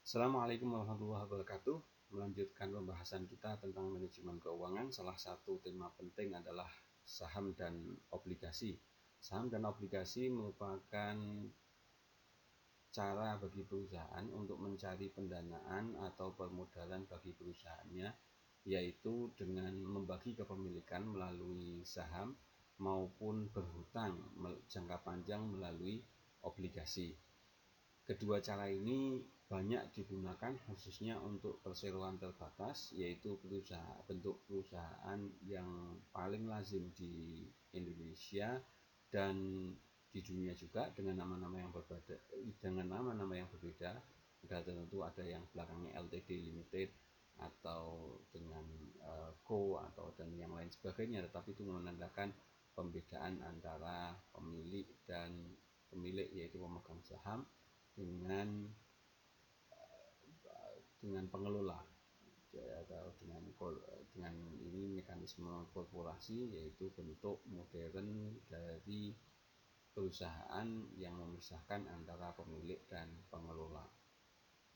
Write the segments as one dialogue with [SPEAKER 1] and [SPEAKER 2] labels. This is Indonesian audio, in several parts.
[SPEAKER 1] Assalamualaikum warahmatullahi wabarakatuh. Melanjutkan pembahasan kita tentang manajemen keuangan, salah satu tema penting adalah saham dan obligasi. Saham dan obligasi merupakan cara bagi perusahaan untuk mencari pendanaan atau permodalan bagi perusahaannya, yaitu dengan membagi kepemilikan melalui saham maupun berhutang jangka panjang melalui obligasi. Kedua cara ini banyak digunakan khususnya untuk perseroan terbatas, yaitu bentuk perusahaan yang paling lazim di Indonesia dan di dunia juga dengan nama-nama yang berbeda. Ada tentu ada yang belakangnya LTD Limited atau dengan Co atau dan yang lain sebagainya, tetapi itu menandakan pembedaan antara pemilik yaitu pemegang saham dengan pengelola atau dengan ini mekanisme korporasi, yaitu bentuk modern dari perusahaan yang memisahkan antara pemilik dan pengelola.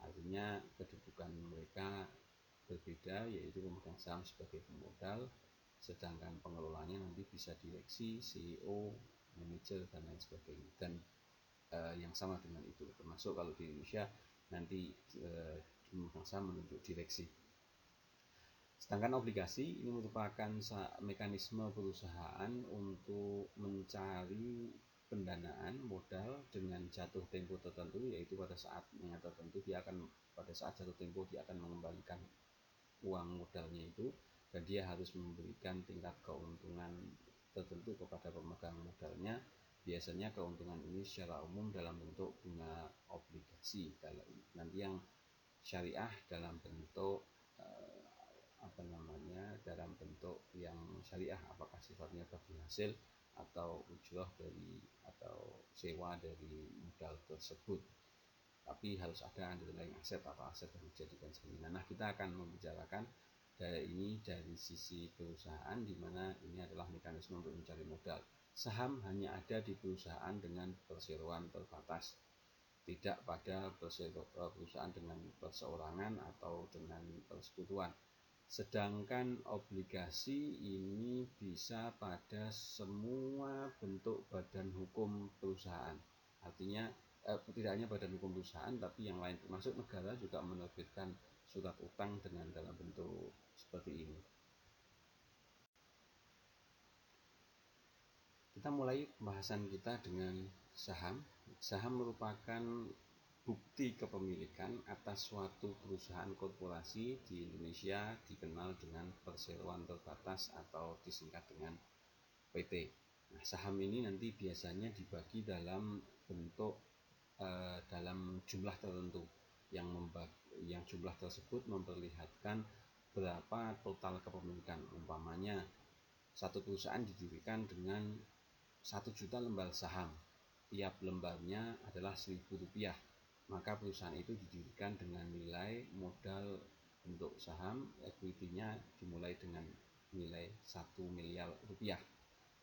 [SPEAKER 1] Artinya kedudukan mereka berbeda, yaitu pemegang saham sebagai pemodal, sedangkan pengelolanya nanti bisa direksi, CEO, manajer dan lain sebagainya. Dan yang sama dengan itu, termasuk kalau di Indonesia nanti pemegang saham menunjuk direksi. Sedangkan obligasi ini merupakan mekanisme perusahaan untuk mencari pendanaan modal dengan jatuh tempo tertentu, yaitu pada saat jatuh tempo dia akan mengembalikan uang modalnya itu, dan dia harus memberikan tingkat keuntungan tertentu kepada pemegang modalnya. Biasanya keuntungan ini secara umum dalam bentuk bunga obligasi, nanti yang syariah dalam bentuk dalam bentuk yang syariah, apakah sifatnya bagi hasil atau ujroh atau sewa dari modal tersebut, tapi harus ada underlying aset atau aset yang dijadikan jaminan. Nah, kita akan membicarakan dari sisi perusahaan, di mana ini adalah mekanisme untuk mencari modal. Saham hanya ada di perusahaan dengan perseroan terbatas, tidak pada perusahaan dengan perseorangan atau dengan persekutuan. Sedangkan obligasi ini bisa pada semua bentuk badan hukum perusahaan. Artinya tidak hanya badan hukum perusahaan, tapi yang lain termasuk negara juga menerbitkan surat utang dengan dalam bentuk seperti ini. Kita mulai pembahasan kita dengan saham. Saham merupakan bukti kepemilikan atas suatu perusahaan korporasi di Indonesia, dikenal dengan perseroan terbatas atau disingkat dengan PT. Nah, saham ini nanti biasanya dibagi dalam bentuk dalam jumlah tertentu, yang jumlah tersebut memperlihatkan berapa total kepemilikan. Umpamanya satu perusahaan didirikan dengan 1 juta lembar saham, tiap lembarnya adalah Rp1.000, maka perusahaan itu didirikan dengan nilai modal untuk saham, equity-nya dimulai dengan nilai 1 miliar rupiah,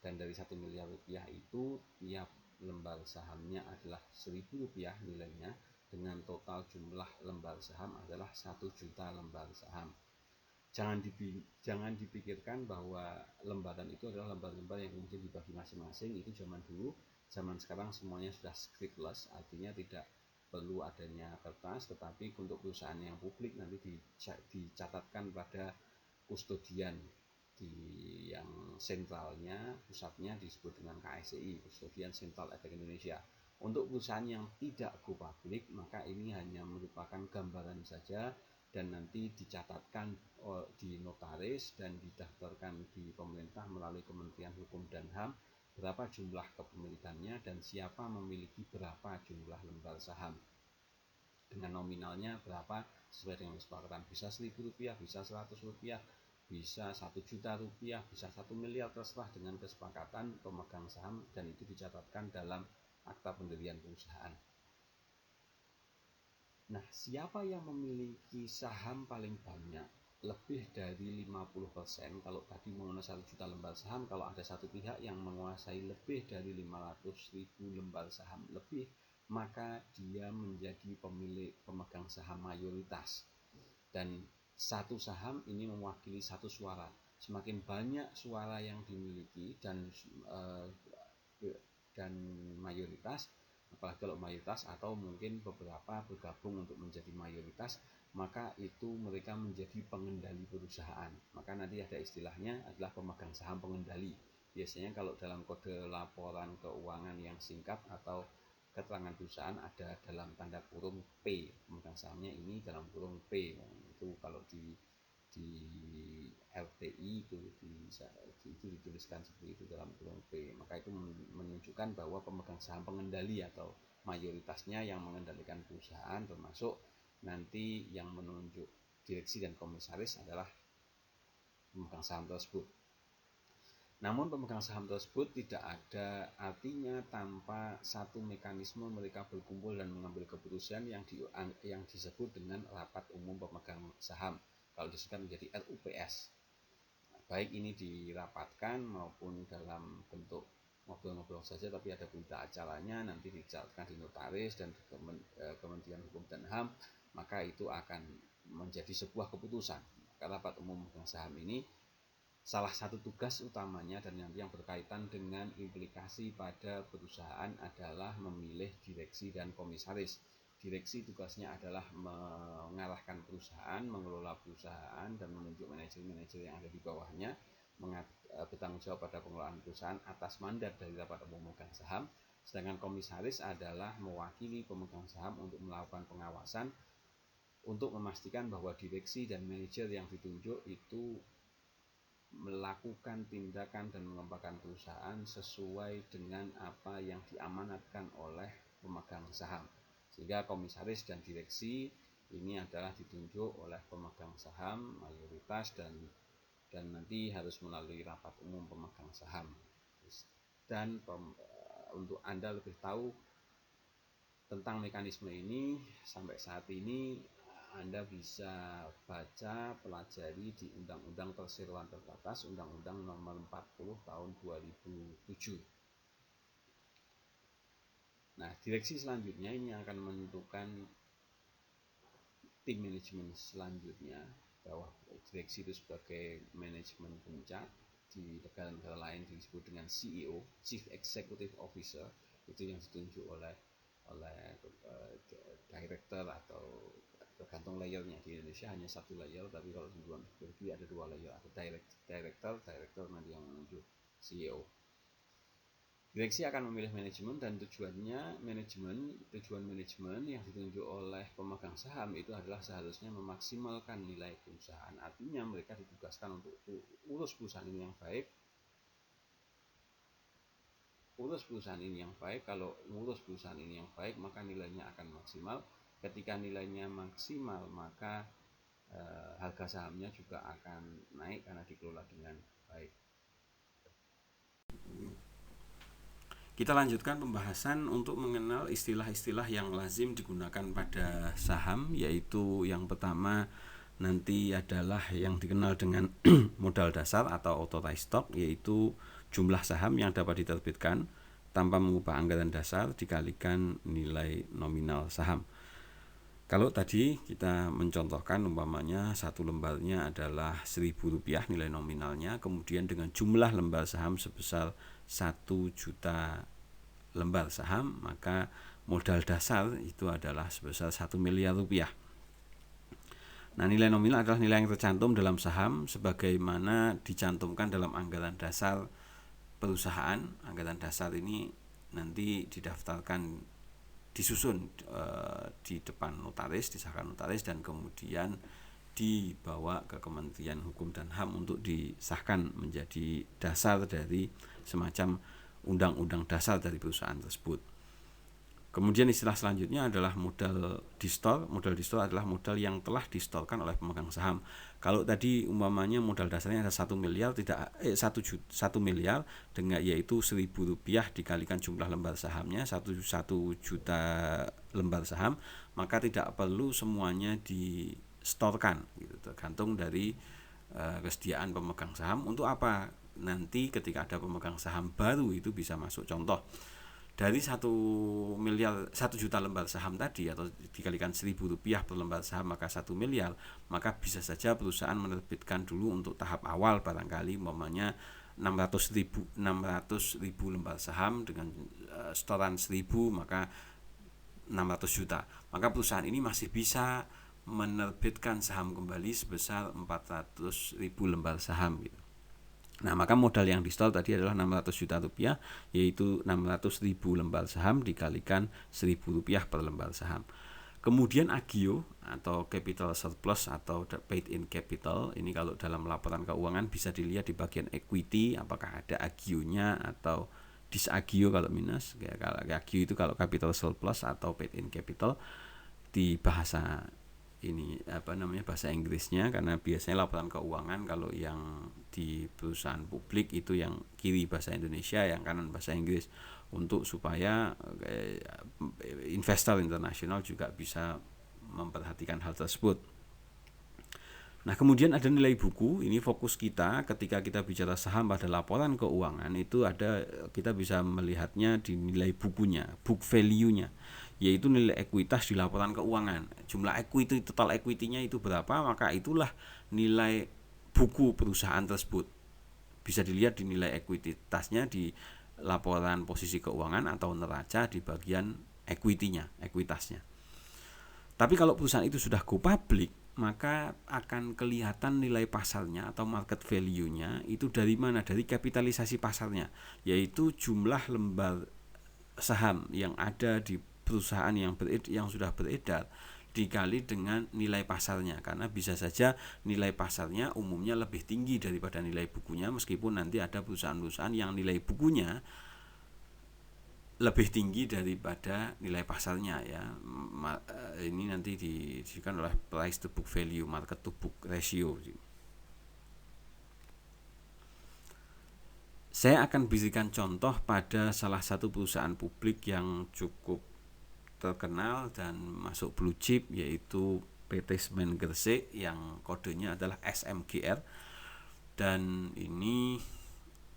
[SPEAKER 1] dan dari 1 miliar rupiah itu tiap lembar sahamnya adalah Rp1.000 nilainya, dengan total jumlah lembar saham adalah 1 juta lembar saham. Jangan dipikirkan bahwa lembaran itu adalah lembar-lembar yang kemudian dibagi masing-masing. Itu zaman dulu. Zaman sekarang semuanya sudah scriptless, artinya tidak perlu adanya kertas, tetapi untuk perusahaan yang publik nanti dicatatkan pada kustodian yang sentralnya, pusatnya disebut dengan KSEI, Kustodian Sentral Efek Indonesia. Untuk perusahaan yang tidak go public, maka ini hanya merupakan gambaran saja, dan nanti dicatatkan di notaris dan didaftarkan di pemerintah melalui Kementerian Hukum dan HAM berapa jumlah kepemilikannya dan siapa memiliki berapa jumlah lembar saham, dengan nominalnya berapa sesuai dengan kesepakatan. Bisa Rp1.000, bisa Rp100, bisa Rp1 juta, bisa 1 miliar, terserah dengan kesepakatan pemegang saham, dan itu dicatatkan dalam akta pendirian perusahaan. Nah, siapa yang memiliki saham paling banyak? Lebih dari 50%. Kalau tadi mengenai 1 juta lembar saham, kalau ada satu pihak yang menguasai lebih dari 500.000 lembar saham lebih maka dia menjadi pemegang saham mayoritas. Dan satu saham ini mewakili satu suara. Semakin banyak suara yang dimiliki dan mayoritas, apalagi kalau mayoritas atau mungkin beberapa bergabung untuk menjadi mayoritas, maka itu mereka menjadi pengendali perusahaan. Maka nanti ada istilahnya adalah pemegang saham pengendali. Biasanya kalau dalam kode laporan keuangan yang singkat atau keterangan perusahaan ada dalam tanda kurung P, pemegang sahamnya ini dalam kurung P. Itu kalau di LTI itu dituliskan seperti itu dalam kurung P. Maka itu menunjukkan bahwa pemegang saham pengendali atau mayoritasnya yang mengendalikan perusahaan, termasuk nanti yang menunjuk direksi dan komisaris adalah pemegang saham tersebut. Namun pemegang saham tersebut tidak ada artinya tanpa satu mekanisme mereka berkumpul dan mengambil keputusan yang disebut dengan rapat umum pemegang saham. Kalau disebutkan menjadi RUPS. Baik ini dirapatkan maupun dalam bentuk ngobrol-ngobrol saja, tapi ada berita acaranya, nanti dicatatkan di notaris dan di Kementerian Hukum dan HAM, maka itu akan menjadi sebuah keputusan. Karena rapat umum pemegang saham ini salah satu tugas utamanya dan nanti yang berkaitan dengan implikasi pada perusahaan adalah memilih direksi dan komisaris. Direksi tugasnya adalah mengarahkan perusahaan, mengelola perusahaan, dan menunjuk manajer-manajer yang ada di bawahnya, bertanggung jawab pada pengelolaan perusahaan atas mandat dari rapat umum pemegang saham. Sedangkan komisaris adalah mewakili pemegang saham untuk melakukan pengawasan untuk memastikan bahwa direksi dan manajer yang ditunjuk itu melakukan tindakan dan mengembangkan perusahaan sesuai dengan apa yang diamanatkan oleh pemegang saham. Sehingga komisaris dan direksi ini adalah ditunjuk oleh pemegang saham mayoritas dan nanti harus melalui rapat umum pemegang saham. Dan untuk Anda lebih tahu tentang mekanisme ini, sampai saat ini Anda bisa baca, pelajari di Undang-Undang Perseroan Terbatas, Undang-Undang Nomor 40 Tahun 2007. Nah, direksi selanjutnya ini akan menentukan tim manajemen selanjutnya, bahwa direksi itu sebagai manajemen puncak. Di negara-negara lain disebut dengan CEO, Chief Executive Officer, itu yang ditunjuk oleh director atau tergantung layernya. Di Indonesia hanya satu layer, tapi kalau di luar negeri ada dua layer, ada director nanti yang menunjuk CEO. Direksi akan memilih manajemen dan tujuan manajemen yang ditunjuk oleh pemegang saham itu adalah seharusnya memaksimalkan nilai perusahaan. Artinya mereka ditugaskan untuk urus perusahaan ini yang baik. Kalau urus perusahaan ini yang baik, maka nilainya akan maksimal. Ketika nilainya maksimal, maka harga sahamnya juga akan naik karena dikelola dengan baik. Kita lanjutkan pembahasan untuk mengenal istilah-istilah yang lazim digunakan pada saham, yaitu yang pertama nanti adalah yang dikenal dengan modal dasar atau authorized stock, yaitu jumlah saham yang dapat diterbitkan tanpa mengubah anggaran dasar dikalikan nilai nominal saham. Kalau tadi kita mencontohkan umpamanya satu lembarnya adalah Rp1.000 nilai nominalnya, kemudian dengan jumlah lembar saham sebesar 1 juta lembar saham, maka modal dasar itu adalah sebesar Rp1 miliar. Nah, nilai nominal adalah nilai yang tercantum dalam saham sebagaimana dicantumkan dalam anggaran dasar perusahaan. Anggaran dasar ini nanti disusun di depan notaris, disahkan notaris, dan kemudian dibawa ke Kementerian Hukum dan HAM untuk disahkan menjadi dasar dari semacam undang-undang dasar dari perusahaan tersebut. Kemudian istilah selanjutnya adalah modal distor. Modal distor adalah modal yang telah distorkan oleh pemegang saham. Kalau tadi umpamanya modal dasarnya ada 1 miliar, 1 miliar dengan yaitu Rp1.000 dikalikan jumlah lembar sahamnya 1 juta lembar saham, maka tidak perlu semuanya distorkan gitu, tergantung dari kesediaan pemegang saham. Untuk apa? Nanti ketika ada pemegang saham baru itu bisa masuk. Contoh, Dari 1 juta lembar saham tadi, atau dikalikan Rp1.000 per lembar saham maka 1 miliar, maka bisa saja perusahaan menerbitkan dulu untuk tahap awal barangkali umpamanya 600 ribu lembar saham dengan setoran 1.000, maka 600 juta. Maka perusahaan ini masih bisa menerbitkan saham kembali sebesar 400 ribu lembar saham gitu. Nah, maka modal yang di store tadi adalah 600 juta rupiah, yaitu 600 ribu lembar saham dikalikan Rp1.000 per lembar saham. Kemudian agio atau capital surplus atau paid in capital, ini kalau dalam laporan keuangan bisa dilihat di bagian equity apakah ada agionya atau disagio kalau minus. Kalau agio itu kalau capital surplus atau paid in capital di bahasa ini bahasa Inggrisnya, karena biasanya laporan keuangan kalau yang di perusahaan publik itu yang kiri bahasa Indonesia, yang kanan bahasa Inggris, untuk supaya investor internasional juga bisa memperhatikan hal tersebut. Nah, kemudian ada nilai buku. Ini fokus kita ketika kita bicara saham pada laporan keuangan itu kita bisa melihatnya di nilai bukunya, book value-nya, yaitu nilai ekuitas di laporan keuangan. Jumlah equity, total equity-nya itu berapa, maka itulah nilai buku perusahaan tersebut. Bisa dilihat di nilai ekuitasnya di laporan posisi keuangan atau neraca di bagian equity-nya, ekuitasnya. Tapi kalau perusahaan itu sudah go public, maka akan kelihatan nilai pasarnya atau market value-nya itu dari mana? Dari kapitalisasi pasarnya, yaitu jumlah lembar saham yang ada di perusahaan yang sudah beredar dikali dengan nilai pasarnya, karena bisa saja nilai pasarnya umumnya lebih tinggi daripada nilai bukunya, meskipun nanti ada perusahaan-perusahaan yang nilai bukunya lebih tinggi daripada nilai pasarnya ya. Ini nanti disebutkan oleh price to book value, market to book ratio. Saya akan berikan contoh pada salah satu perusahaan publik yang cukup terkenal dan masuk blue chip, yaitu PT Semen Gresik yang kodenya adalah SMGR, dan ini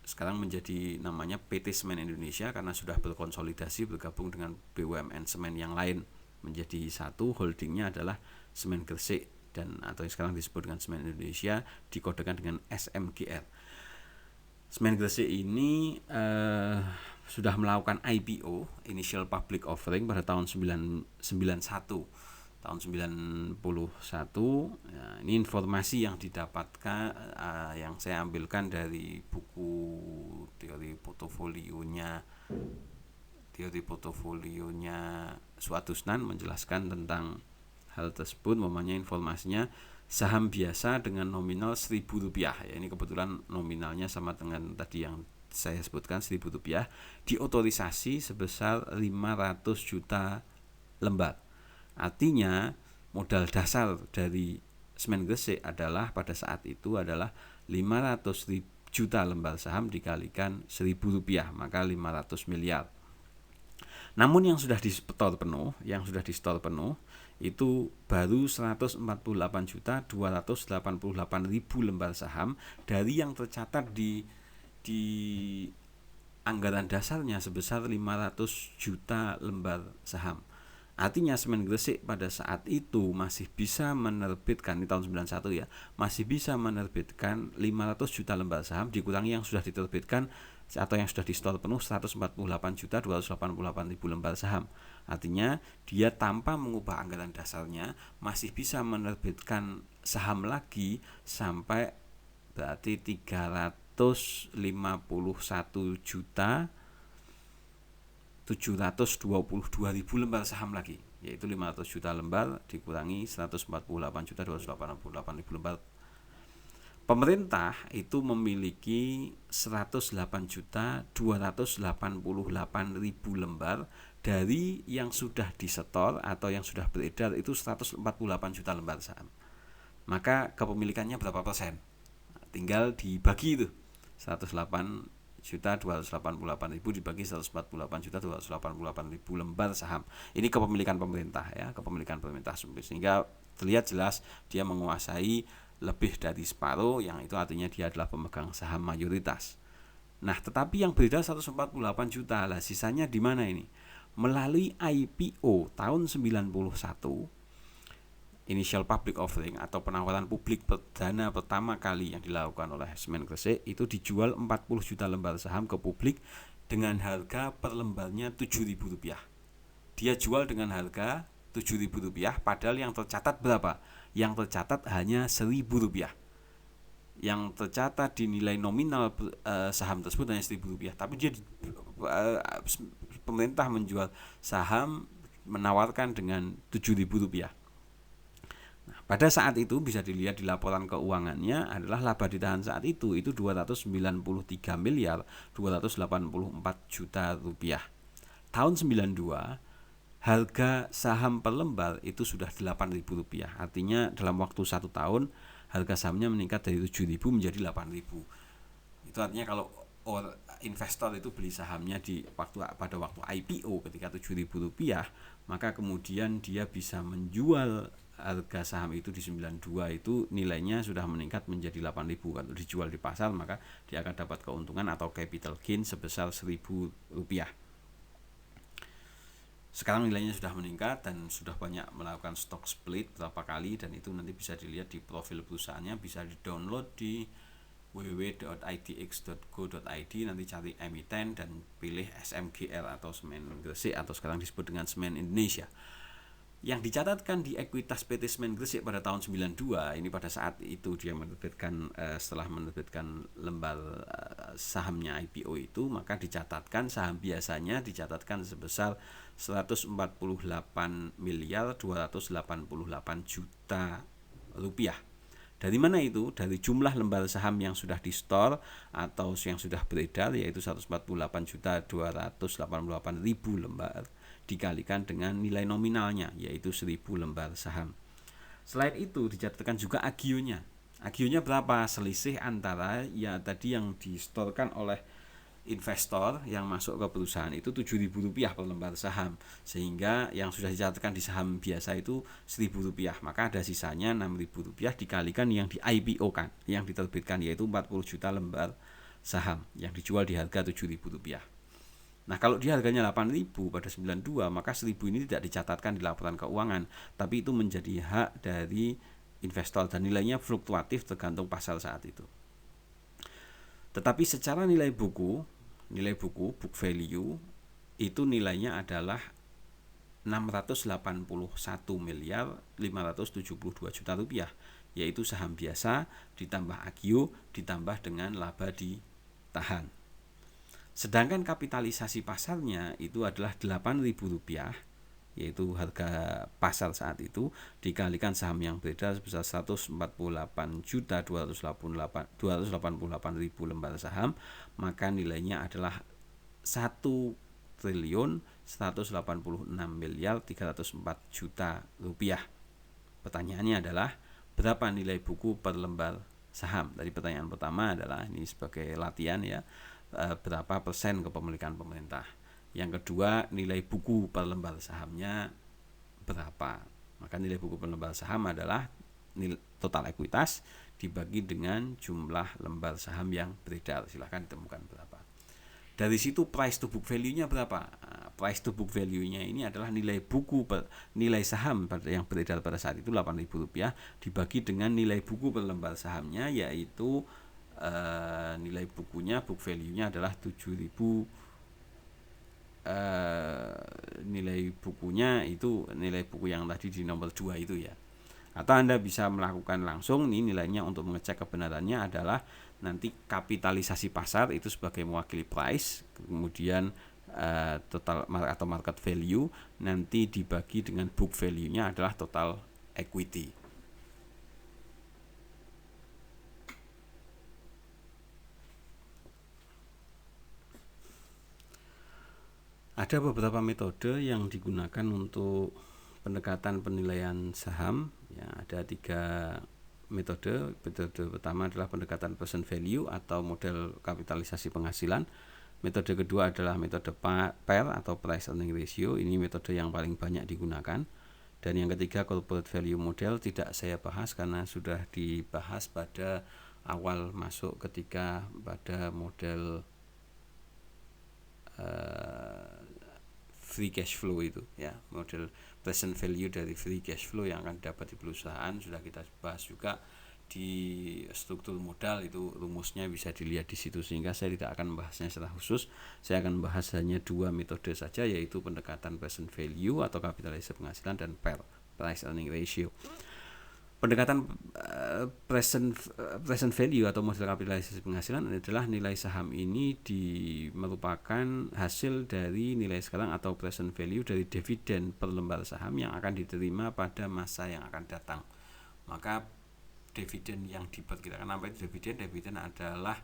[SPEAKER 1] sekarang menjadi namanya PT Semen Indonesia karena sudah berkonsolidasi bergabung dengan BUMN semen yang lain menjadi satu. Holdingnya adalah Semen Gresik dan atau yang sekarang disebut dengan Semen Indonesia, dikodekan dengan SMGR. Semen Gresik ini sudah melakukan IPO, Initial Public Offering, pada tahun 1991. Tahun 91 ya, ini informasi yang didapatkan yang saya ambilkan dari buku teori portofolionya Suatusnan menjelaskan tentang hal tersebut. Namanya informasinya saham biasa dengan nominal Rp1.000 ya, ini kebetulan nominalnya sama dengan tadi yang saya sebutkan Rp1.000, diotorisasi sebesar 500 juta lembar. Artinya modal dasar dari Semen Gresik adalah pada saat itu adalah 500 juta lembar saham dikalikan Rp1.000, maka 500 miliar. Namun yang sudah di-store penuh itu baru 148.288.000 lembar saham dari yang tercatat di anggaran dasarnya sebesar 500 juta lembar saham. Artinya Semen Gresik pada saat itu masih bisa menerbitkan, di tahun 91 ya, masih bisa menerbitkan 500 juta lembar saham dikurangi yang sudah diterbitkan atau yang sudah di-store penuh 148.288.000 lembar saham. Artinya dia tanpa mengubah anggaran dasarnya masih bisa menerbitkan saham lagi sampai berarti 351 juta 722.000 lembar saham lagi, yaitu 500 juta lembar dikurangi 148.288.000 lembar. Pemerintah itu memiliki 108.288.000 lembar dari yang sudah disetor atau yang sudah beredar itu 148 juta lembar saham. Maka kepemilikannya berapa persen? Tinggal dibagi itu, 108.288.000 dibagi 148.288.000 lembar saham. Ini kepemilikan pemerintah ya, sehingga terlihat jelas dia menguasai lebih dari separuh, yang itu artinya dia adalah pemegang saham mayoritas. Nah, tetapi yang beredar 148 juta lah, sisanya di mana ini? Melalui IPO tahun 91, Initial Public Offering atau penawaran publik perdana pertama kali yang dilakukan oleh Semen Gresik, itu dijual 40 juta lembar saham ke publik dengan harga per lembarnya Rp7.000. Dia jual dengan harga Rp7.000, padahal yang tercatat berapa? Yang tercatat hanya Rp1.000. Yang tercatat di nilai nominal saham tersebut hanya Rp1.000, tapi dia pemerintah menjual saham menawarkan dengan Rp7.000. Nah, pada saat itu bisa dilihat di laporan keuangannya adalah laba ditahan saat itu 293 miliar 284 juta rupiah. Tahun 92 harga saham per lembar itu sudah Rp8.000. Artinya dalam waktu 1 tahun harga sahamnya meningkat dari 7.000 menjadi 8.000. Itu artinya kalau investor itu beli sahamnya pada waktu IPO ketika Rp7.000, maka kemudian dia bisa menjual harga saham itu di 92 itu nilainya sudah meningkat menjadi 8.000. Kalau dijual di pasar maka dia akan dapat keuntungan atau capital gain sebesar Rp1.000. Sekarang nilainya sudah meningkat dan sudah banyak melakukan stock split beberapa kali, dan itu nanti bisa dilihat di profil perusahaannya, bisa di-download di www.idx.go.id, nanti cari emiten dan pilih SMGR atau Semen Gresik atau sekarang disebut dengan Semen Indonesia. Yang dicatatkan di ekuitas PT Semen Gresik pada tahun 92 ini, pada saat itu dia menerbitkan setelah menerbitkan lembar sahamnya IPO itu, maka dicatatkan saham biasanya dicatatkan sebesar 148 miliar 288 juta rupiah. Dari mana itu? Dari jumlah lembar saham yang sudah di store atau yang sudah beredar, yaitu 148.288.000 lembar dikalikan dengan nilai nominalnya, yaitu 1.000 lembar saham. Selain itu dicatatkan juga agionya. Agionya berapa? Selisih antara tadi yang distorkan oleh investor yang masuk ke perusahaan itu Rp7.000 per lembar saham, sehingga yang sudah dicatatkan di saham biasa itu Rp1.000, maka ada sisanya Rp6.000 dikalikan yang di IPO kan, yang diterbitkan, yaitu 40 juta lembar saham yang dijual di harga Rp7.000. Nah, kalau di harganya 8.000 pada 92, maka 1.000 ini tidak dicatatkan di laporan keuangan, tapi itu menjadi hak dari investor dan nilainya fluktuatif tergantung pasar saat itu. Tetapi secara nilai buku book value itu nilainya adalah 681 miliar 572 juta rupiah, yaitu saham biasa ditambah agio ditambah dengan laba ditahan. Sedangkan kapitalisasi pasarnya itu adalah Rp8.000, yaitu harga pasar saat itu, dikalikan saham yang beredar sebesar 148.288.000 lembar saham, maka nilainya adalah 1.186.304 juta rupiah. Pertanyaannya adalah berapa nilai buku per lembar saham? Tadi pertanyaan pertama adalah ini sebagai latihan ya, berapa persen kepemilikan pemerintah. Yang kedua, nilai buku per lembar sahamnya berapa? Maka nilai buku per lembar saham adalah total ekuitas dibagi dengan jumlah lembar saham yang beredar. Silahkan ditemukan berapa. Dari situ price to book value-nya berapa? Price to book value-nya ini adalah nilai saham yang beredar pada saat itu Rp8.000 dibagi dengan nilai buku per lembar sahamnya, yaitu nilai bukunya, book value-nya adalah 7.000. Nilai bukunya itu nilai buku yang tadi di nomor 2 itu ya. Atau Anda bisa melakukan langsung, ini nilainya untuk mengecek kebenarannya adalah nanti kapitalisasi pasar itu sebagai mewakili price, kemudian total atau market value nanti dibagi dengan book value-nya adalah total equity. Ada beberapa metode yang digunakan untuk pendekatan penilaian saham ya, ada 3 metode. Metode pertama adalah pendekatan present value atau model kapitalisasi penghasilan. Metode kedua adalah metode PER atau price earning ratio. Ini metode yang paling banyak digunakan. Dan yang ketiga, corporate value model, tidak saya bahas karena sudah dibahas pada awal masuk ketika pada model free cash flow itu ya, model present value dari free cash flow yang akan dapat di perusahaan sudah kita bahas juga di struktur modal, itu rumusnya bisa dilihat di situ, sehingga saya tidak akan membahasnya secara khusus. Saya akan membahas hanya dua metode saja, yaitu pendekatan present value atau kapitalisasi penghasilan dan price earning ratio. Pendekatan present value atau model kapitalisasi penghasilan adalah nilai saham ini merupakan hasil dari nilai sekarang atau present value dari dividen per lembar saham yang akan diterima pada masa yang akan datang. Maka dividen yang diperkirakan, apa itu dividen? Dividen adalah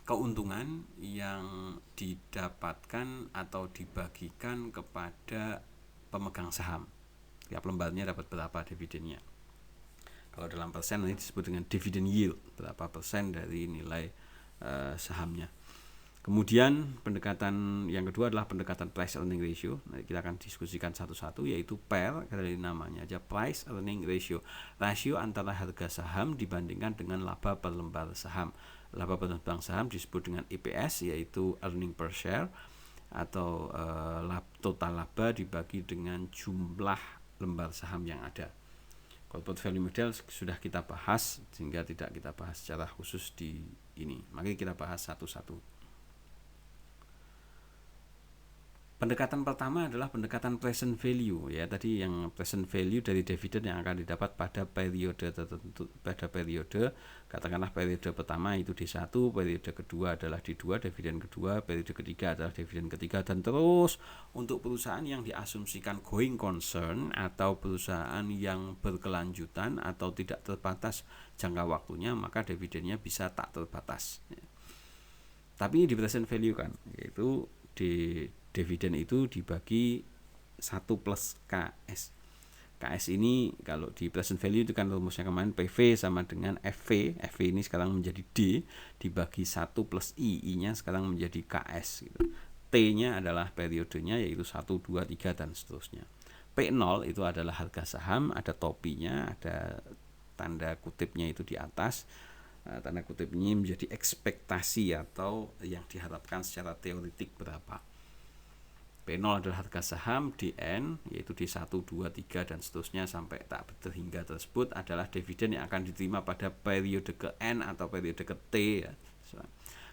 [SPEAKER 1] keuntungan yang didapatkan atau dibagikan kepada pemegang saham. Tiap lembarnya dapat berapa dividennya. Kalau dalam persen ini disebut dengan dividend yield, berapa persen dari nilai sahamnya. Kemudian pendekatan yang kedua adalah pendekatan price earning ratio. Nanti kita akan diskusikan satu-satu, yaitu PER, dari namanya aja, price earning ratio. Rasio antara harga saham dibandingkan dengan laba per lembar saham. Laba per lembar saham disebut dengan EPS, yaitu earning per share, atau total laba dibagi dengan jumlah lembar saham yang ada. Corporate value model sudah kita bahas, sehingga tidak kita bahas secara khusus di ini. Mari kita bahas satu-satu. Pendekatan pertama adalah pendekatan present value, ya, tadi yang present value dari dividen yang akan didapat pada periode tertentu, katakanlah periode pertama itu D1, periode kedua adalah D2, dividen kedua, periode ketiga adalah dividen ketiga, dan terus untuk perusahaan yang diasumsikan going concern atau perusahaan yang berkelanjutan atau tidak terbatas jangka waktunya, maka dividennya bisa tak terbatas. Tapi di present value kan, yaitu di dividen itu dibagi 1 plus KS. KS ini kalau di present value itu kan rumusnya kemarin PV sama dengan FV. FV ini sekarang menjadi D dibagi 1 plus I. I-nya sekarang menjadi KS gitu. T-nya adalah periodenya, yaitu 1, 2, 3 dan seterusnya. P0 itu adalah harga saham, ada topinya, ada tanda kutipnya itu di atas. Tanda kutip ini menjadi ekspektasi atau yang diharapkan secara teoretik berapa. P0 adalah harga saham, DN yaitu D1, 2, 3 dan seterusnya sampai tak terhingga tersebut adalah dividen yang akan diterima pada periode ke N atau periode ke T ya.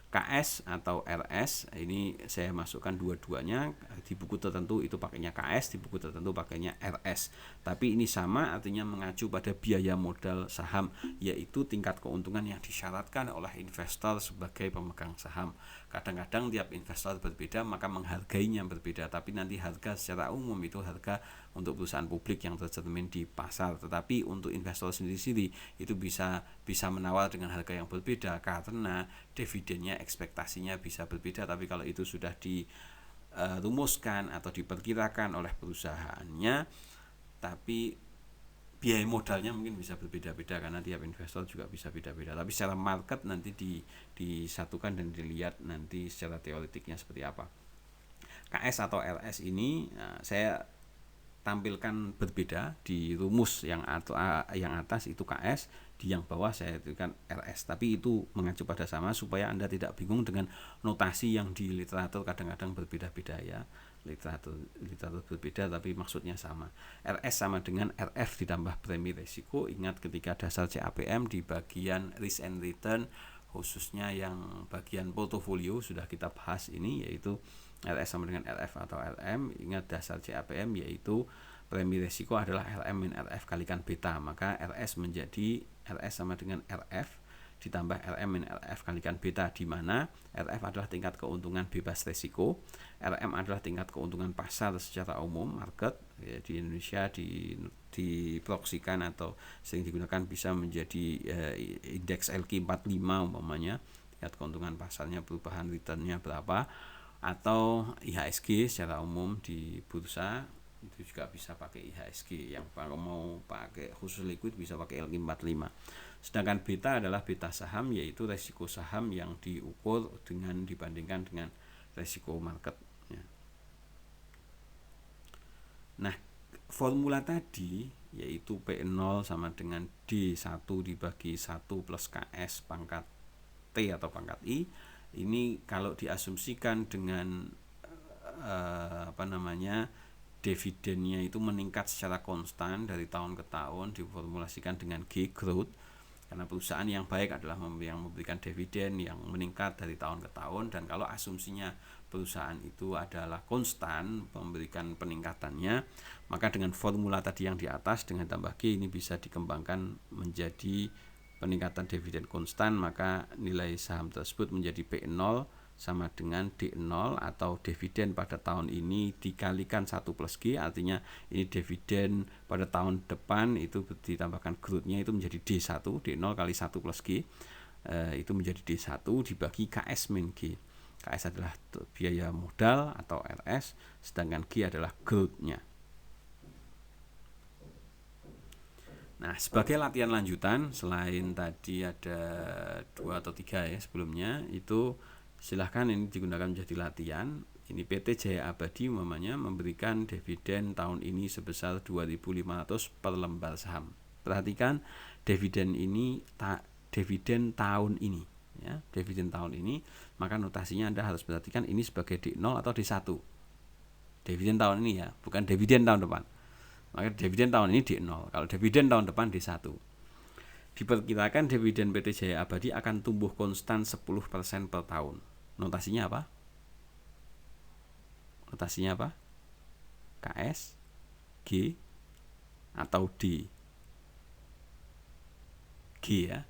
[SPEAKER 1] KS atau RS ini saya masukkan dua-duanya, di buku tertentu itu pakainya KS, di buku tertentu pakainya RS. Tapi ini sama, artinya mengacu pada biaya modal saham, yaitu tingkat keuntungan yang disyaratkan oleh investor sebagai pemegang saham. Kadang-kadang tiap investor berbeda, maka menghargainya berbeda, tapi nanti harga secara umum itu harga untuk perusahaan publik yang tercermin di pasar. Tetapi untuk investor sendiri-sendiri itu bisa menawar dengan harga yang berbeda, karena dividennya ekspektasinya bisa berbeda. Tapi kalau itu sudah dirumuskan atau diperkirakan oleh perusahaannya, tapi biaya modalnya mungkin bisa berbeda-beda karena tiap investor juga bisa beda-beda. Tapi secara market nanti disatukan dan dilihat nanti secara teoretiknya seperti apa. KS atau RS ini saya tampilkan berbeda di rumus yang atas itu KS, di yang bawah saya tuliskan RS, tapi itu mengacu pada sama supaya Anda tidak bingung dengan notasi yang di literatur kadang-kadang berbeda-beda ya. Literatur berbeda tapi maksudnya sama. RS sama dengan RF ditambah premi risiko. Ingat ketika dasar CAPM di bagian risk and return, khususnya yang bagian portofolio sudah kita bahas ini, yaitu RS sama dengan RF atau RM. Ingat dasar CAPM yaitu premi risiko adalah LM min RF kalikan beta, maka RS menjadi RS sama dengan RF ditambah LM min RF kalikan beta, di mana RF adalah tingkat keuntungan bebas risiko, RM adalah tingkat keuntungan pasar secara umum market ya, di Indonesia diproksikan atau sering digunakan bisa menjadi indeks LQ45 umpamanya, tingkat keuntungan pasarnya, perubahan returnnya berapa, atau IHSG secara umum di bursa itu juga bisa pakai IHSG. Yang kalau mau pakai khusus liquid bisa pakai LQ45. Sedangkan beta adalah beta saham, yaitu resiko saham yang diukur dibandingkan dengan resiko market ya. Nah, formula tadi yaitu P0 sama dengan D1 dibagi 1 plus KS pangkat T atau pangkat I, Ini kalau diasumsikan dengan dividennya itu meningkat secara konstan dari tahun ke tahun, diformulasikan dengan G, growth, karena perusahaan yang baik adalah yang memberikan dividen yang meningkat dari tahun ke tahun. Dan kalau asumsinya perusahaan itu adalah konstan memberikan peningkatannya, maka dengan formula tadi yang di atas dengan tambah G ini bisa dikembangkan menjadi peningkatan dividen konstan, maka nilai saham tersebut menjadi P0 sama dengan D0 atau dividen pada tahun ini dikalikan 1 plus G, artinya ini dividen pada tahun depan itu ditambahkan growth-nya itu menjadi D1, D0 kali 1 plus G itu menjadi D1 dibagi KS min G. KS adalah biaya modal atau RS, sedangkan G adalah growth-nya. Nah, sebagai latihan lanjutan, selain tadi ada 2 atau 3 ya sebelumnya, itu silahkan ini digunakan menjadi latihan. Ini PT Jaya Abadi umpamanya memberikan dividen tahun ini sebesar 2.500 per lembar saham. Perhatikan dividen ini dividen tahun ini ya, dividen tahun ini, maka notasinya Anda harus perhatikan ini sebagai D0 atau D1. Dividen tahun ini ya, bukan dividen tahun depan. Maka dividen tahun ini D0, kalau dividen tahun depan D1. Diperkirakan dividen PT Jaya Abadi akan tumbuh konstan 10% per tahun. Notasinya apa? Notasinya apa? KS, G, atau D? G ya.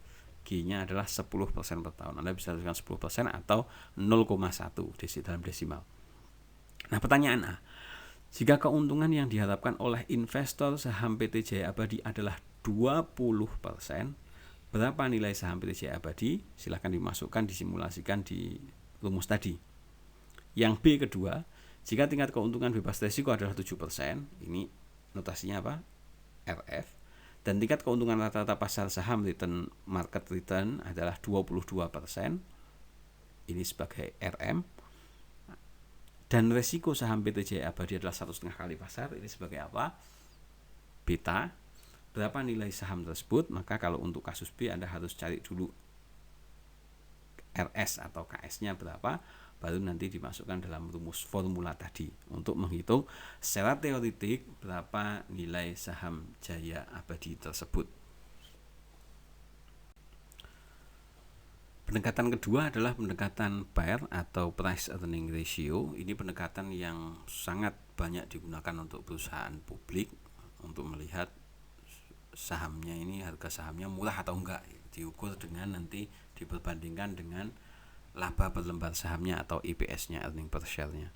[SPEAKER 1] G-nya adalah 10% per tahun. Anda bisa tuliskan 10% atau 0,1 dalam desimal. Nah, pertanyaan A. Jika keuntungan yang diharapkan oleh investor saham PT Jaya Abadi adalah 20%, berapa nilai saham PT Jaya Abadi? Silahkan dimasukkan, disimulasikan di rumus tadi. Yang B kedua, jika tingkat keuntungan bebas resiko adalah 7%, ini notasinya apa? RF. Dan tingkat keuntungan rata-rata pasar saham return market return adalah 22%, ini sebagai RM. Dan resiko saham PT Jaya Abadi adalah 1,5 kali pasar, ini sebagai apa? Beta. Berapa nilai saham tersebut? Maka kalau untuk kasus B Anda harus cari dulu RS atau KS-nya berapa, baru nanti dimasukkan dalam rumus formula tadi untuk menghitung secara teoretik berapa nilai saham Jaya Abadi tersebut. Pendekatan kedua adalah pendekatan PER atau Price Earning Ratio. Ini pendekatan yang sangat banyak digunakan untuk perusahaan publik untuk melihat sahamnya ini, harga sahamnya murah atau enggak, diukur dengan nanti diperbandingkan dengan laba per lembar sahamnya atau EPS-nya, earning per share-nya.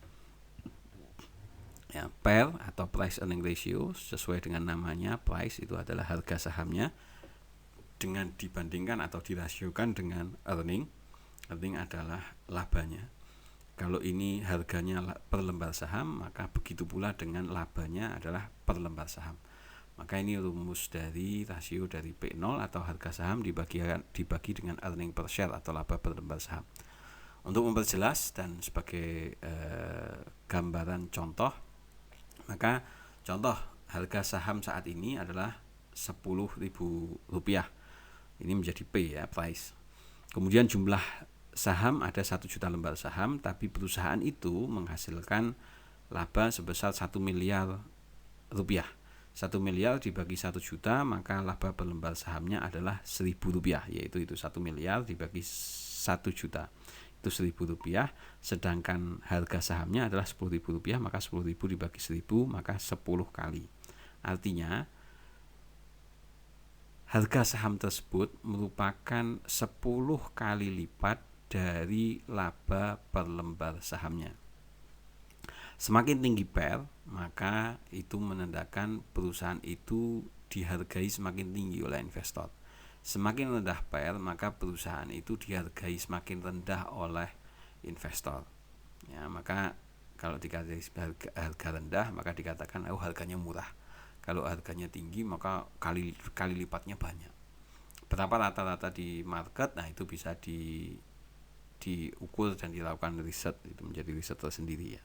[SPEAKER 1] Ya, PER atau Price Earning Ratio sesuai dengan namanya, price itu adalah harga sahamnya dengan dibandingkan atau dirasiokan dengan earning. Earning adalah labanya. Kalau ini harganya per lembar saham, maka begitu pula dengan labanya adalah per lembar saham. Maka ini rumus dari rasio dari P0 atau harga saham dibagi dengan earning per share atau laba per lembar saham. Untuk memperjelas dan sebagai gambaran contoh, maka contoh harga saham saat ini adalah Rp10.000. Ini menjadi P ya, price. Kemudian jumlah saham ada 1 juta lembar saham, tapi perusahaan itu menghasilkan laba sebesar 1 miliar rupiah. 1 miliar dibagi 1 juta, maka laba per lembar sahamnya adalah Rp1.000, yaitu 1 miliar dibagi 1 juta. Itu Rp1.000, sedangkan harga sahamnya adalah Rp10.000, maka 10.000 dibagi 1.000, maka 10 kali. Artinya harga saham tersebut merupakan 10 kali lipat dari laba per lembar sahamnya. Semakin tinggi PER, maka itu menandakan perusahaan itu dihargai semakin tinggi oleh investor. Semakin rendah PER, maka perusahaan itu dihargai semakin rendah oleh investor. Ya, maka kalau dikatakan harga rendah, maka dikatakan harganya murah. Kalau harganya tinggi, maka kali lipatnya banyak. Berapa rata-rata di market? Nah, itu bisa diukur dan dilakukan riset, itu menjadi riset tersendiri ya.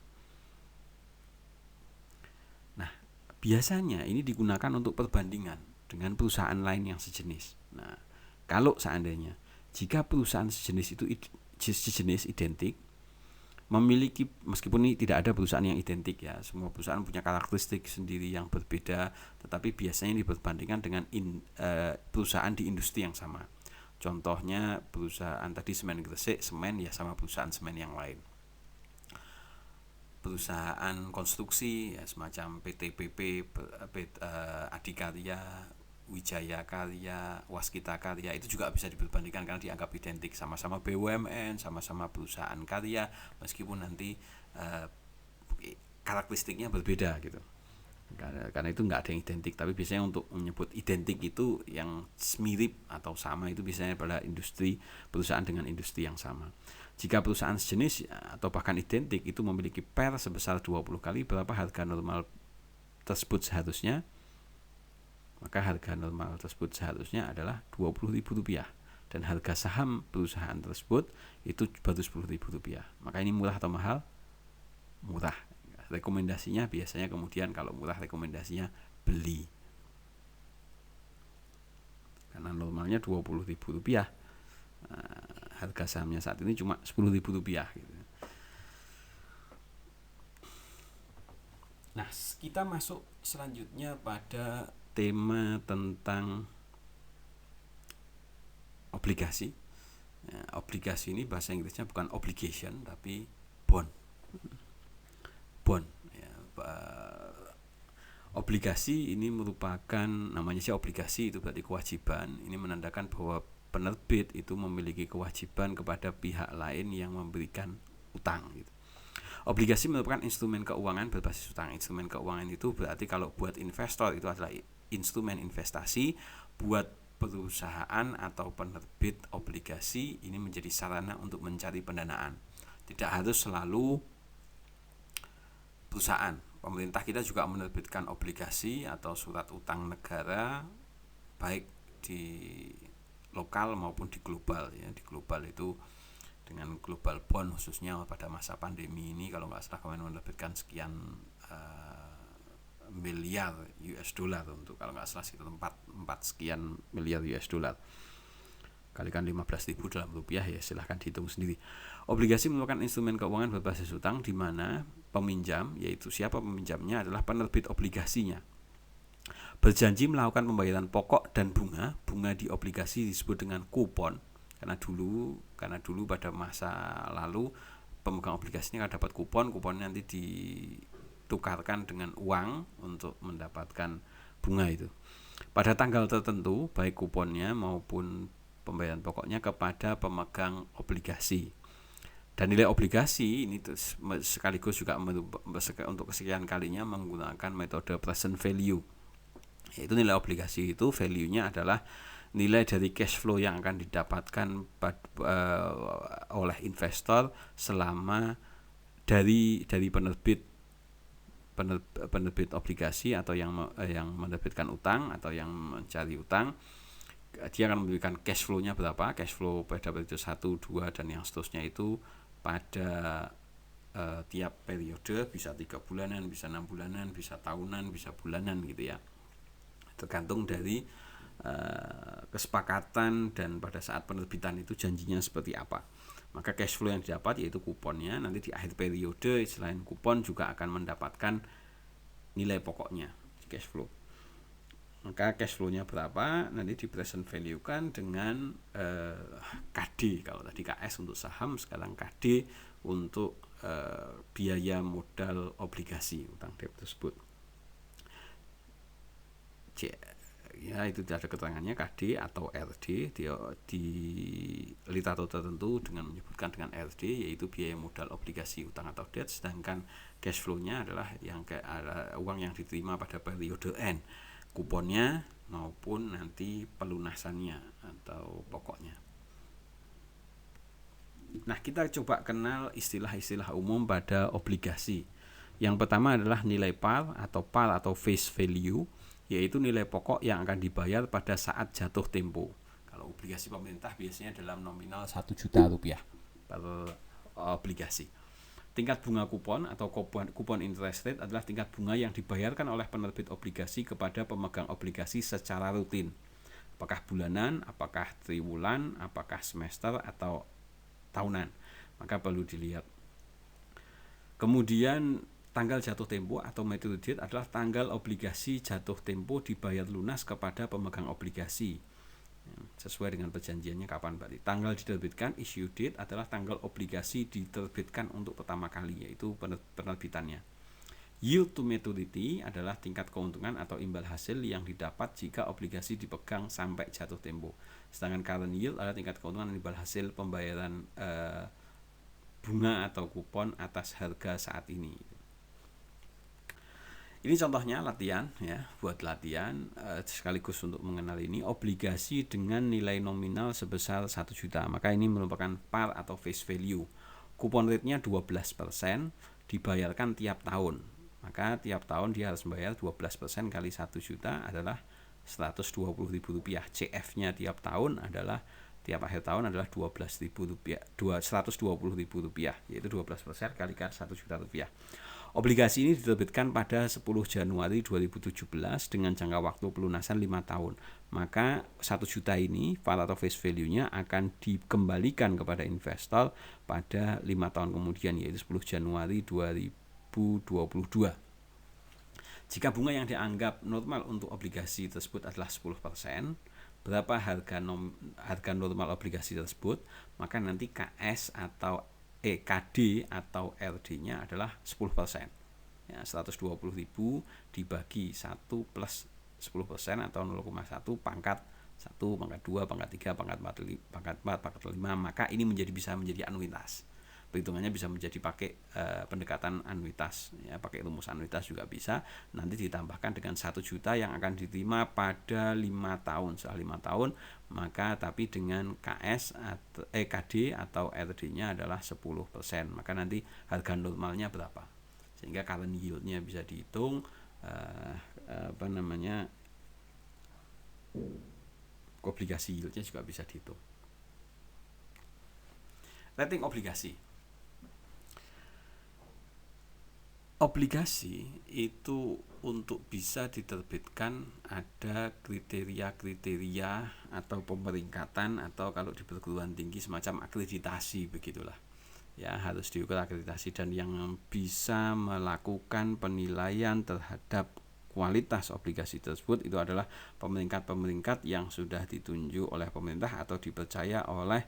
[SPEAKER 1] Nah, biasanya ini digunakan untuk perbandingan dengan perusahaan lain yang sejenis. Nah, kalau seandainya jika perusahaan sejenis itu
[SPEAKER 2] sejenis identik memiliki, meskipun ini tidak ada perusahaan yang identik ya, semua perusahaan punya karakteristik sendiri yang berbeda, tetapi biasanya diperbandingkan dengan perusahaan di industri yang sama. Contohnya perusahaan tadi semen Gresik, semen ya sama perusahaan semen yang lain. Perusahaan konstruksi ya semacam PT PP, Adikarya, Wijaya Karya, Waskita Karya, itu juga bisa diperbandingkan karena dianggap identik, sama-sama BUMN, sama-sama perusahaan karya, meskipun nanti karakteristiknya berbeda gitu. Karena itu nggak ada yang identik, tapi biasanya untuk menyebut identik itu yang mirip atau sama itu biasanya pada industri, perusahaan dengan industri yang sama. Jika perusahaan sejenis atau bahkan identik itu memiliki PER sebesar 20 kali berapa harga normal tersebut seharusnya, maka harga normal tersebut seharusnya adalah Rp20.000 dan harga saham perusahaan tersebut itu baru Rp10.000. Maka ini murah atau mahal? Murah. Rekomendasinya biasanya kemudian kalau murah rekomendasinya beli, karena normalnya Rp20.000, harga sahamnya saat ini cuma Rp10.000 gitu. Nah, kita masuk selanjutnya pada tema tentang obligasi. Obligasi ini bahasa Inggrisnya bukan obligation tapi bond. Ya, obligasi ini merupakan, namanya sih obligasi, itu berarti kewajiban. Ini menandakan bahwa penerbit itu memiliki kewajiban kepada pihak lain yang memberikan utang gitu. Obligasi merupakan instrumen keuangan berbasis utang. Instrumen keuangan itu berarti kalau buat investor itu adalah instrumen investasi, buat perusahaan atau penerbit obligasi ini menjadi sarana untuk mencari pendanaan. Tidak harus selalu perusahaan. Pemerintah kita juga menerbitkan obligasi atau surat utang negara baik di lokal maupun di global ya. Di global itu dengan global bond khususnya pada masa pandemi ini, kalau nggak salah kemarin menerbitkan sekian miliar US dollar untuk, kalau nggak salah sekitar 4 sekian miliar US dollar, kalikan 15.000 dalam rupiah ya, silahkan dihitung sendiri. Obligasi merupakan instrumen keuangan berbasis utang di mana peminjam, yaitu siapa peminjamnya adalah penerbit obligasinya, berjanji melakukan pembayaran pokok dan bunga. Bunga di obligasi disebut dengan kupon, karena dulu pada masa lalu pemegang obligasi ini akan dapat kupon, kuponnya nanti ditukarkan dengan uang untuk mendapatkan bunga itu pada tanggal tertentu, baik kuponnya maupun pembayaran pokoknya kepada pemegang obligasi. Dan nilai obligasi ini sekaligus juga untuk kesekian kalinya menggunakan metode present value, yaitu nilai obligasi itu value-nya adalah nilai dari cash flow yang akan didapatkan oleh investor selama dari penerbit obligasi atau yang menerbitkan utang atau yang mencari utang. Dia akan memberikan cash flow-nya berapa, cash flow pada periode 1, 2 dan yang seterusnya itu pada tiap periode, bisa 3 bulanan, bisa 6 bulanan, bisa tahunan, bisa bulanan gitu ya, tergantung dari kesepakatan dan pada saat penerbitan itu janjinya seperti apa. Maka cash flow yang didapat yaitu kuponnya, nanti di akhir periode selain kupon juga akan mendapatkan nilai pokoknya cash flow. Maka cash flow-nya berapa nanti di present value kan dengan KD. Kalau tadi KS untuk saham, sekarang KD untuk biaya modal obligasi utang debt tersebut. Ya, itu tidak ada keterangannya KD atau RD di literatur tertentu dengan menyebutkan dengan RD, yaitu biaya modal obligasi utang atau debt, sedangkan cash flow-nya adalah uang yang diterima pada periode N, kuponnya maupun nanti pelunasannya atau pokoknya. Nah, kita coba kenal istilah-istilah umum pada obligasi. Yang pertama adalah nilai par atau face value, yaitu nilai pokok yang akan dibayar pada saat jatuh tempo. Kalau obligasi pemerintah biasanya dalam nominal Rp1 juta per obligasi. Tingkat bunga kupon atau kupon interest rate adalah tingkat bunga yang dibayarkan oleh penerbit obligasi kepada pemegang obligasi secara rutin. Apakah bulanan, apakah triwulan, apakah semester, atau tahunan, maka perlu dilihat. Kemudian tanggal jatuh tempo atau maturity date adalah tanggal obligasi jatuh tempo dibayar lunas kepada pemegang obligasi, sesuai dengan perjanjiannya kapan berarti. Tanggal diterbitkan issue date adalah tanggal obligasi diterbitkan untuk pertama kali, yaitu penerbitannya. Yield to maturity adalah tingkat keuntungan atau imbal hasil yang didapat jika obligasi dipegang sampai jatuh tempo. Sedangkan current yield adalah tingkat keuntungan imbal hasil pembayaran bunga atau kupon atas harga saat ini. Ini contohnya latihan ya, buat latihan sekaligus untuk mengenal ini. Obligasi dengan nilai nominal sebesar 1 juta, maka ini merupakan par atau face value. Kupon rate-nya 12%, dibayarkan tiap tahun. Maka tiap tahun dia harus membayar 12% kali 1 juta adalah Rp120.000. CF-nya tiap tahun adalah tiap akhir tahun adalah Rp120.000, yaitu 12% kalikan Rp1 juta. Obligasi ini diterbitkan pada 10 Januari 2017 dengan jangka waktu pelunasan 5 tahun. Maka 1 juta ini par atau face value-nya akan dikembalikan kepada investor pada 5 tahun kemudian, yaitu 10 Januari 2022. Jika bunga yang dianggap normal untuk obligasi tersebut adalah 10%, berapa harga normal obligasi tersebut, maka nanti KS atau KD atau RD-nya adalah 10%. Ya, 120.000 dibagi 1 plus 10% atau 0,1 pangkat 1, pangkat 2, pangkat 3, pangkat 4, pangkat 5, maka ini bisa menjadi anuitas. Perhitungannya bisa menjadi pakai pendekatan anuitas ya, pakai rumus anuitas juga bisa. Nanti ditambahkan dengan 1 juta yang akan diterima pada 5 tahun. Setelah 5 tahun maka tapi dengan KS atau KD atau RD-nya adalah 10%. Maka nanti harga normalnya berapa? Sehingga current yield-nya bisa dihitung, obligasi yield-nya juga bisa dihitung. Rating obligasi. Obligasi itu untuk bisa diterbitkan ada kriteria-kriteria atau pemeringkatan, atau kalau di perguruan tinggi semacam akreditasi begitulah. Ya, harus diukur akreditasi, dan yang bisa melakukan penilaian terhadap kualitas obligasi tersebut itu adalah pemeringkat-pemeringkat yang sudah ditunjuk oleh pemerintah atau dipercaya oleh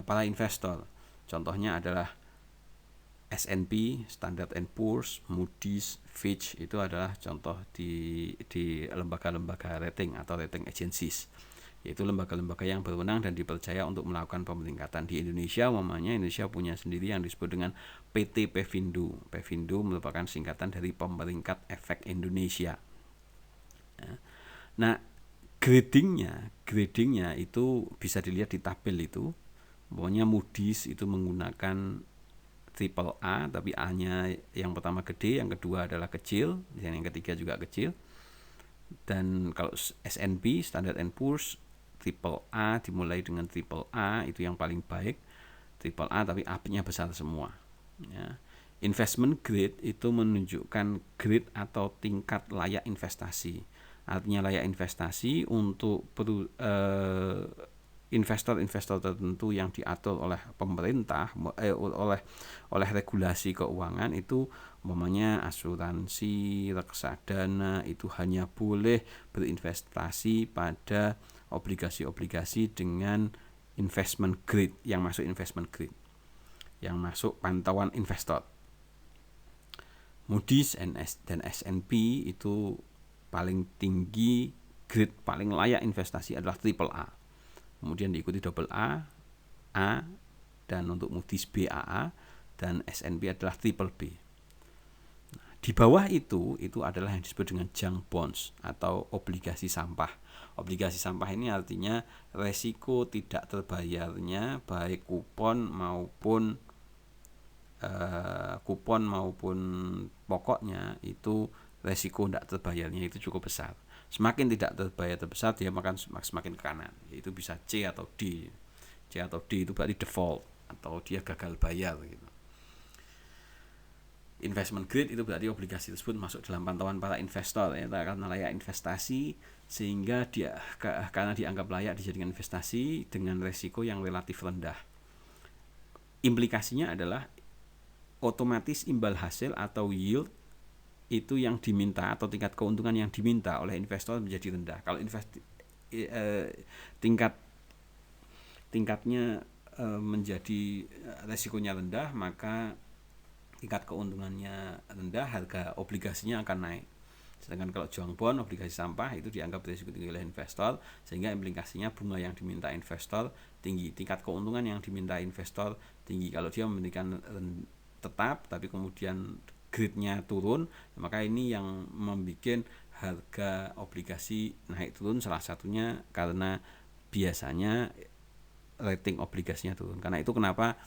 [SPEAKER 2] para investor. Contohnya adalah S&P, Standard & Poor's, Moody's, Fitch, itu adalah contoh di lembaga-lembaga rating atau rating agencies, yaitu lembaga-lembaga yang berwenang dan dipercaya untuk melakukan pemeringkatan. Di Indonesia, Indonesia punya sendiri yang disebut dengan PT Pevindo. Pevindo merupakan singkatan dari Pemeringkat Efek Indonesia. Nah, gradingnya itu bisa dilihat di tabel itu. Pokoknya Moody's itu menggunakan triple A, tapi A-nya yang pertama gede, yang kedua adalah kecil, dan yang ketiga juga kecil. Dan kalau S&P, Standard & Poor's, triple A dimulai dengan triple A, itu yang paling baik. Triple A tapi A-nya besar semua. Ya. Investment grade itu menunjukkan grade atau tingkat layak investasi. Artinya layak investasi untuk investor-investor tertentu yang diatur oleh pemerintah, oleh regulasi keuangan itu, umpamanya asuransi, reksadana, itu hanya boleh berinvestasi pada obligasi-obligasi dengan investment grade, yang masuk investment grade, yang masuk pantauan investor. Moody's dan S&P itu paling tinggi grade paling layak investasi adalah triple A. Kemudian diikuti double A, dan untuk Moody's BAA, dan S&P adalah triple B. Nah, di bawah itu adalah yang disebut dengan junk bonds atau obligasi sampah. Obligasi sampah ini artinya resiko tidak terbayarnya baik kupon maupun pokoknya, itu resiko tidak terbayarnya itu cukup besar. Semakin tidak terbayar terbesar, dia semakin ke kanan, yaitu bisa C atau D. C atau D itu berarti default atau dia gagal bayar gitu. Investment grade itu berarti obligasi tersebut masuk dalam pantauan para investor ya, karena layak investasi, sehingga karena dianggap layak dijadikan investasi dengan resiko yang relatif rendah. implikasinya adalah otomatis imbal hasil atau yield itu yang diminta atau tingkat keuntungan yang diminta oleh investor menjadi rendah. Kalau tingkatnya menjadi resikonya rendah, maka tingkat keuntungannya rendah, harga obligasinya akan naik. Sedangkan kalau jual bond, obligasi sampah, itu dianggap risiko tinggi oleh investor, sehingga implikasinya bunga yang diminta investor tinggi, tingkat keuntungan yang diminta investor tinggi. Kalau dia memberikan tetap tapi kemudian grade-nya turun, maka ini yang membuat harga obligasi naik turun, salah satunya karena biasanya rating obligasinya turun. Karena itu kenapa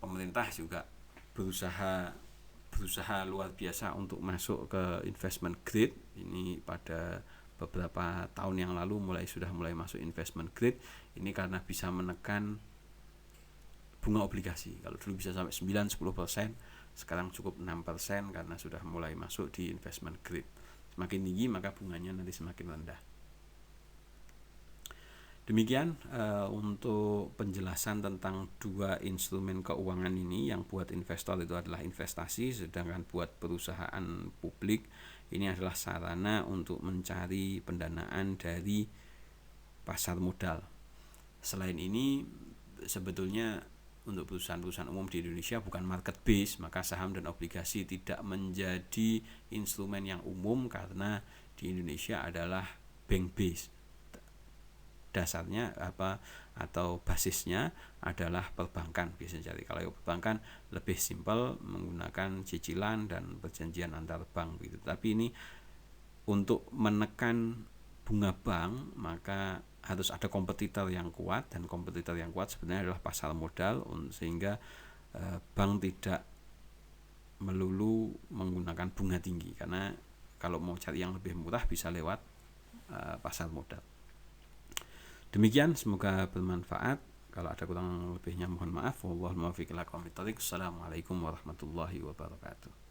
[SPEAKER 2] pemerintah juga berusaha luar biasa untuk masuk ke investment grade. Ini pada beberapa tahun yang lalu sudah mulai masuk investment grade. Ini karena bisa menekan bunga obligasi. Kalau dulu bisa sampai 9-10%, sekarang cukup 6% karena sudah mulai masuk di investment grade. Semakin tinggi maka bunganya nanti semakin rendah. Demikian untuk penjelasan tentang dua instrumen keuangan ini. Yang buat investor itu adalah investasi, sedangkan buat perusahaan publik ini adalah sarana untuk mencari pendanaan dari pasar modal. Selain ini, sebetulnya untuk perusahaan-perusahaan umum di Indonesia bukan market base, maka saham dan obligasi tidak menjadi instrumen yang umum karena di Indonesia adalah bank base. Dasarnya atau basisnya adalah perbankan biasanya. Jadi kalau perbankan lebih simpel menggunakan cicilan dan perjanjian antar bank gitu. Tapi ini untuk menekan bunga bank maka harus ada kompetitor yang kuat, dan kompetitor yang kuat sebenarnya adalah pasar modal, sehingga bank tidak melulu menggunakan bunga tinggi, karena kalau mau cari yang lebih murah bisa lewat pasar modal. Demikian, semoga bermanfaat. Kalau ada kurang lebihnya mohon maaf. Wallahul muwaffiq ila aqwamit thoriq. Assalamualaikum warahmatullahi wabarakatuh.